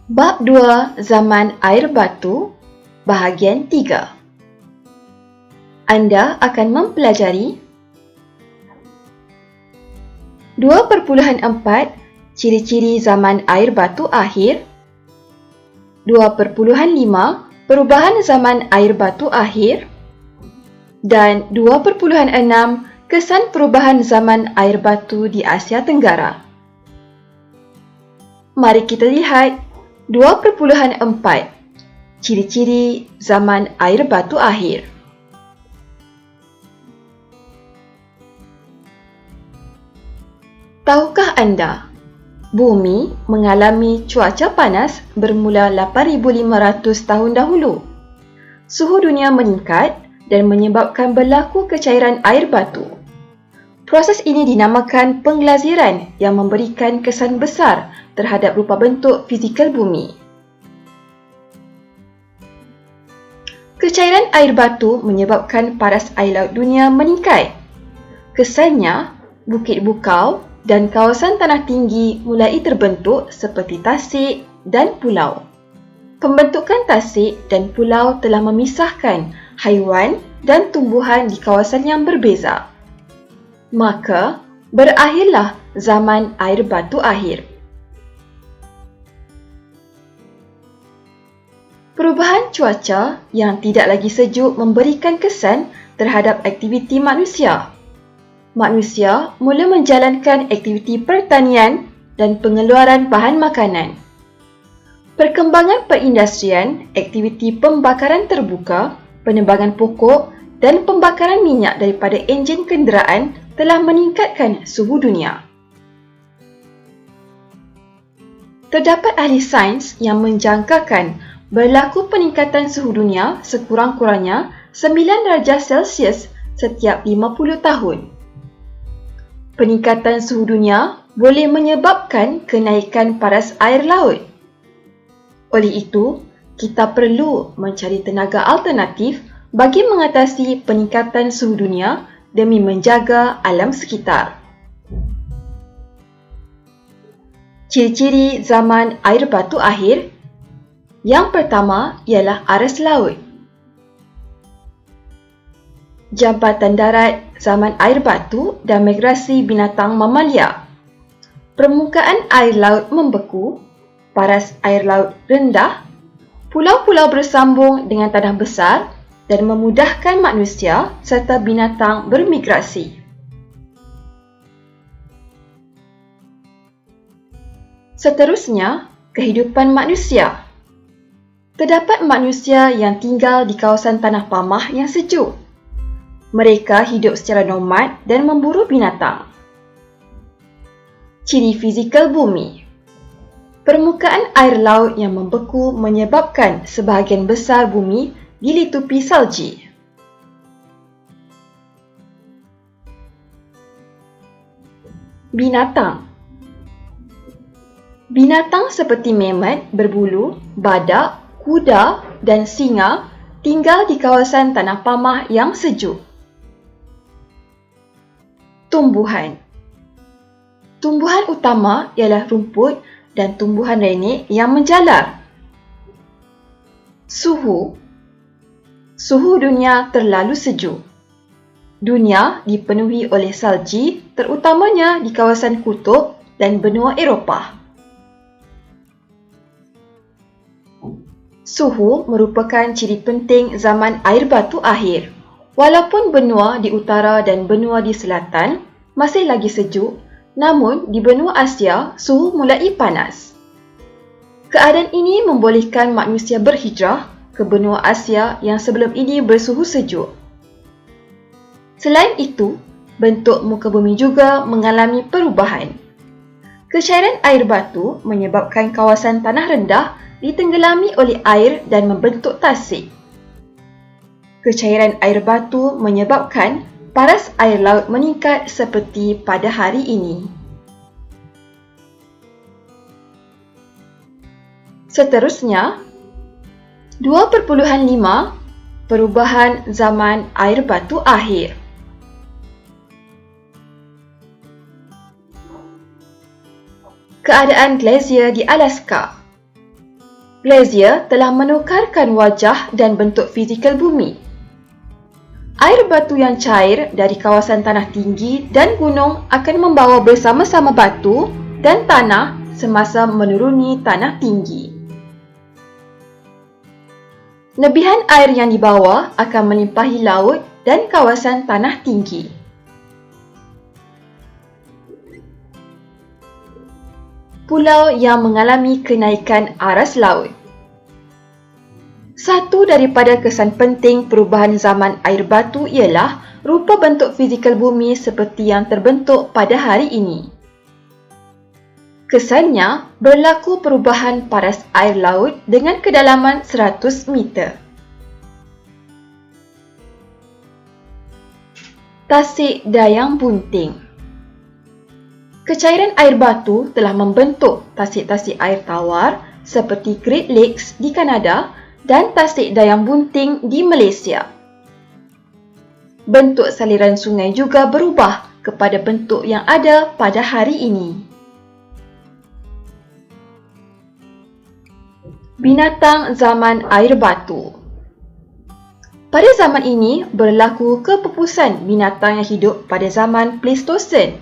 Bab 2 Zaman Air Batu Bahagian 3. Anda akan mempelajari 2.4 Ciri-ciri zaman air batu akhir, 2.5 Perubahan zaman air batu akhir, dan 2.6 Kesan perubahan zaman air batu di Asia Tenggara. Mari kita lihat 2.4 Ciri-ciri zaman air batu akhir. Tahukah anda, bumi mengalami cuaca panas bermula 8,500 tahun dahulu. Suhu dunia meningkat dan menyebabkan berlaku kecairan air batu. Proses ini dinamakan pengglaziran yang memberikan kesan besar terhadap rupa bentuk fizikal bumi. Kecairan air batu menyebabkan paras air laut dunia meningkat. Kesannya, bukit bukau dan kawasan tanah tinggi mulai terbentuk seperti tasik dan pulau. Pembentukan tasik dan pulau telah memisahkan haiwan dan tumbuhan di kawasan yang berbeza. Maka, berakhirlah zaman air batu akhir. Perubahan cuaca yang tidak lagi sejuk memberikan kesan terhadap aktiviti manusia. Manusia mula menjalankan aktiviti pertanian dan pengeluaran bahan makanan. Perkembangan perindustrian, aktiviti pembakaran terbuka, penebangan pokok dan pembakaran minyak daripada enjin kenderaan telah meningkatkan suhu dunia. Terdapat ahli sains yang menjangkakan berlaku peningkatan suhu dunia sekurang-kurangnya 9 darjah Celsius setiap 50 tahun. Peningkatan suhu dunia boleh menyebabkan kenaikan paras air laut. Oleh itu, kita perlu mencari tenaga alternatif bagi mengatasi peningkatan suhu dunia demi menjaga alam sekitar. Ciri-ciri zaman air batu akhir. Yang pertama ialah aras laut. Jambatan darat zaman air batu dan migrasi binatang mamalia. Permukaan air laut membeku, paras air laut rendah, pulau-pulau bersambung dengan tanah besar dan memudahkan manusia serta binatang bermigrasi. Seterusnya, kehidupan manusia. Terdapat manusia yang tinggal di kawasan tanah pamah yang sejuk. Mereka hidup secara nomad dan memburu binatang. Ciri fizikal bumi. Permukaan air laut yang membeku menyebabkan sebahagian besar bumi dilitupi salji. Binatang. Binatang seperti memet berbulu, badak, kuda dan singa tinggal di kawasan tanah pamah yang sejuk. Tumbuhan. Tumbuhan utama ialah rumput dan tumbuhan renek yang menjalar. Suhu. Suhu dunia terlalu sejuk. Dunia dipenuhi oleh salji, terutamanya di kawasan kutub dan benua Eropah. Suhu merupakan ciri penting zaman air batu akhir. Walaupun benua di utara dan benua di selatan masih lagi sejuk, namun di benua Asia suhu mulai panas. Keadaan ini membolehkan manusia berhijrah ke benua Asia yang sebelum ini bersuhu sejuk. Selain itu, bentuk muka bumi juga mengalami perubahan. Kecairan air batu menyebabkan kawasan tanah rendah ditenggelami oleh air dan membentuk tasik. Kecairan air batu menyebabkan paras air laut meningkat seperti pada hari ini. Seterusnya, 2.5 Perubahan zaman air batu akhir. Keadaan glasier di Alaska. Glazier telah menukarkan wajah dan bentuk fizikal bumi. Air batu yang cair dari kawasan tanah tinggi dan gunung akan membawa bersama-sama batu dan tanah semasa menuruni tanah tinggi. Lebihan air yang dibawa akan melimpahi laut dan kawasan tanah tinggi. Pulau yang mengalami kenaikan aras laut. Satu daripada kesan penting perubahan zaman air batu ialah rupa bentuk fizikal bumi seperti yang terbentuk pada hari ini. Kesannya, berlaku perubahan paras air laut dengan kedalaman 100 meter. Tasik Dayang Bunting. Kecairan air batu telah membentuk tasik-tasik air tawar seperti Great Lakes di Kanada dan Tasik Dayang Bunting di Malaysia. Bentuk saliran sungai juga berubah kepada bentuk yang ada pada hari ini. Binatang zaman air batu. Pada zaman ini berlaku kepupusan binatang yang hidup pada zaman Pleistosen.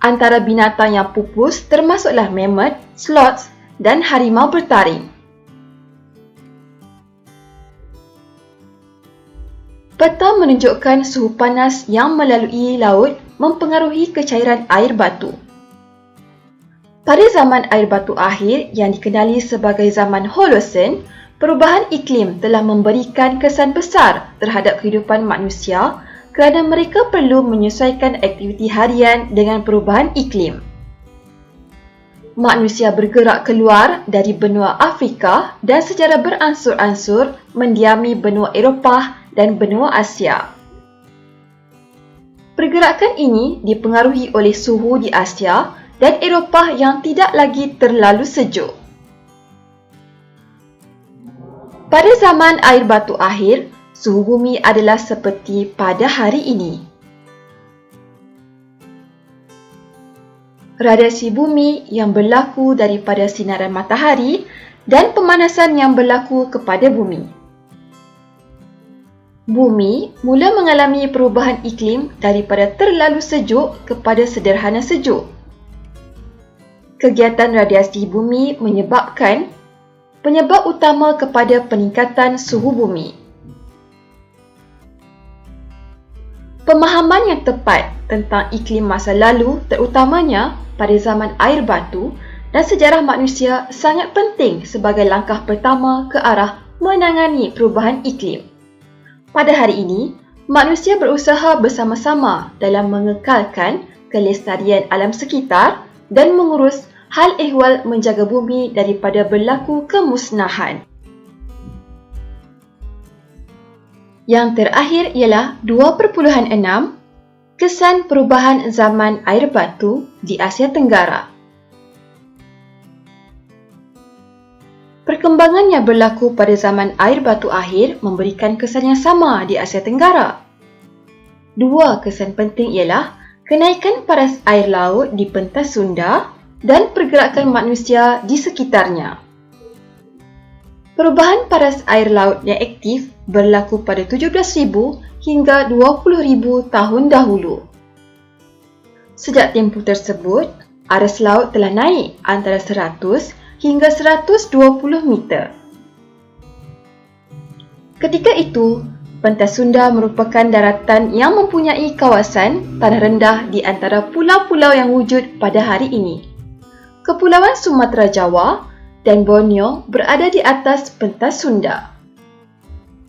Antara binatang yang pupus termasuklah mammoth, sloths dan harimau bertaring. Peta menunjukkan suhu panas yang melalui laut mempengaruhi kecairan air batu. Pada zaman air batu akhir yang dikenali sebagai zaman Holocene, perubahan iklim telah memberikan kesan besar terhadap kehidupan manusia kerana mereka perlu menyesuaikan aktiviti harian dengan perubahan iklim. Manusia bergerak keluar dari benua Afrika dan secara beransur-ansur mendiami benua Eropah dan benua Asia. Pergerakan ini dipengaruhi oleh suhu di Asia dan Eropah yang tidak lagi terlalu sejuk. Pada zaman air batu akhir, suhu bumi adalah seperti pada hari ini. Radiasi bumi yang berlaku daripada sinaran matahari dan pemanasan yang berlaku kepada bumi. Bumi mula mengalami perubahan iklim daripada terlalu sejuk kepada sederhana sejuk. Kegiatan radiasi bumi menyebabkan penyebab utama kepada peningkatan suhu bumi. Pemahaman yang tepat tentang iklim masa lalu, terutamanya pada zaman air batu dan sejarah manusia sangat penting sebagai langkah pertama ke arah menangani perubahan iklim. Pada hari ini, manusia berusaha bersama-sama dalam mengekalkan kelestarian alam sekitar dan mengurus hal ehwal menjaga bumi daripada berlaku kemusnahan. Yang terakhir ialah 2.6 Kesan perubahan zaman air batu di Asia Tenggara. Perkembangan yang berlaku pada zaman air batu akhir memberikan kesan yang sama di Asia Tenggara. Dua kesan penting ialah kenaikan paras air laut di pentas Sunda dan pergerakan manusia di sekitarnya. Perubahan paras air laut yang aktif berlaku pada 17,000 hingga 20,000 tahun dahulu. Sejak tempoh tersebut, aras laut telah naik antara 100 hingga 120 meter. Ketika itu, pentas Sunda merupakan daratan yang mempunyai kawasan tanah rendah di antara pulau-pulau yang wujud pada hari ini. Kepulauan Sumatera Jawa dan Borneo berada di atas pentas Sunda.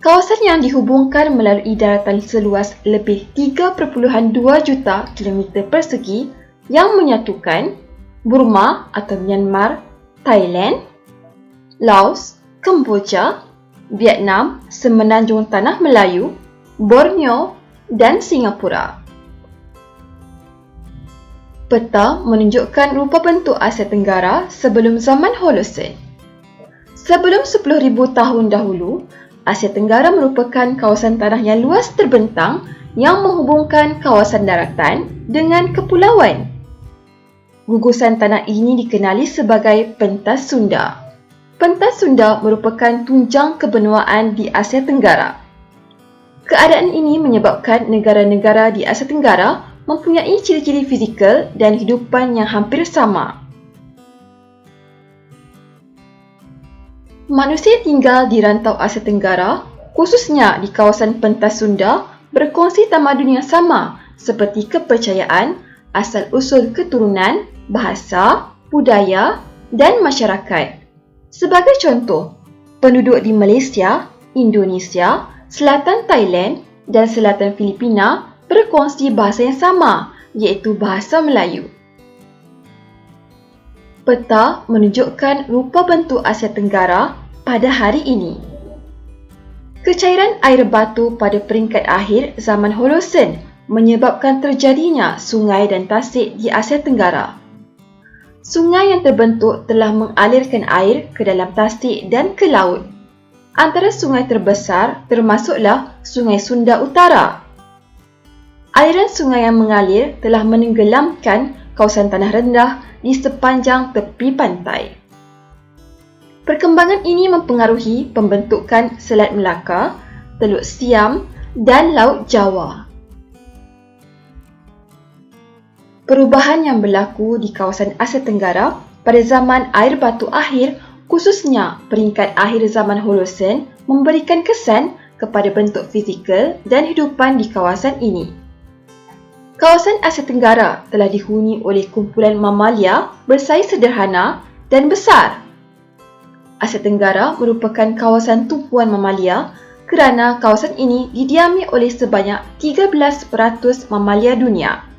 Kawasan yang dihubungkan melalui daratan seluas lebih 3.2 juta kilometer persegi yang menyatukan Burma atau Myanmar, Thailand, Laos, Kemboja, Vietnam, Semenanjung Tanah Melayu, Borneo dan Singapura. Peta menunjukkan rupa bentuk Asia Tenggara sebelum zaman Holocene. Sebelum 10,000 tahun dahulu, Asia Tenggara merupakan kawasan tanah yang luas terbentang yang menghubungkan kawasan daratan dengan kepulauan. Gugusan tanah ini dikenali sebagai pentas Sunda. Pentas Sunda merupakan tunjang kebenuaan di Asia Tenggara. Keadaan ini menyebabkan negara-negara di Asia Tenggara mempunyai ciri-ciri fizikal dan hidupan yang hampir sama. Manusia tinggal di rantau Asia Tenggara, khususnya di kawasan pentas Sunda, berkongsi tamadun yang sama seperti kepercayaan, asal-usul keturunan, bahasa, budaya dan masyarakat. Sebagai contoh, penduduk di Malaysia, Indonesia, selatan Thailand dan selatan Filipina berkongsi bahasa yang sama, iaitu bahasa Melayu. Peta menunjukkan rupa bentuk Asia Tenggara pada hari ini. Kecairan air batu pada peringkat akhir zaman Holosen menyebabkan terjadinya sungai dan tasik di Asia Tenggara. Sungai yang terbentuk telah mengalirkan air ke dalam tasik dan ke laut. Antara sungai terbesar termasuklah Sungai Sunda Utara. Aliran sungai yang mengalir telah menenggelamkan kawasan tanah rendah di sepanjang tepi pantai. Perkembangan ini mempengaruhi pembentukan Selat Melaka, Teluk Siam dan Laut Jawa. Perubahan yang berlaku di kawasan Asia Tenggara pada zaman air batu akhir, khususnya peringkat akhir zaman Holosen, memberikan kesan kepada bentuk fizikal dan hidupan di kawasan ini. Kawasan Asia Tenggara telah dihuni oleh kumpulan mamalia bersaiz sederhana dan besar. Asia Tenggara merupakan kawasan tumpuan mamalia kerana kawasan ini didiami oleh sebanyak 13% mamalia dunia.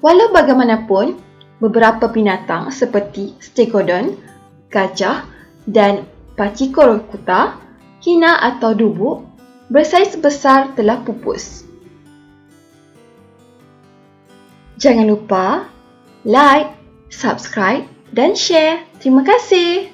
Walau bagaimanapun, beberapa binatang seperti stegodon, gajah dan pachycorocuta, hina atau dubuk, bersaiz besar telah pupus. Jangan lupa like, subscribe dan share. Terima kasih.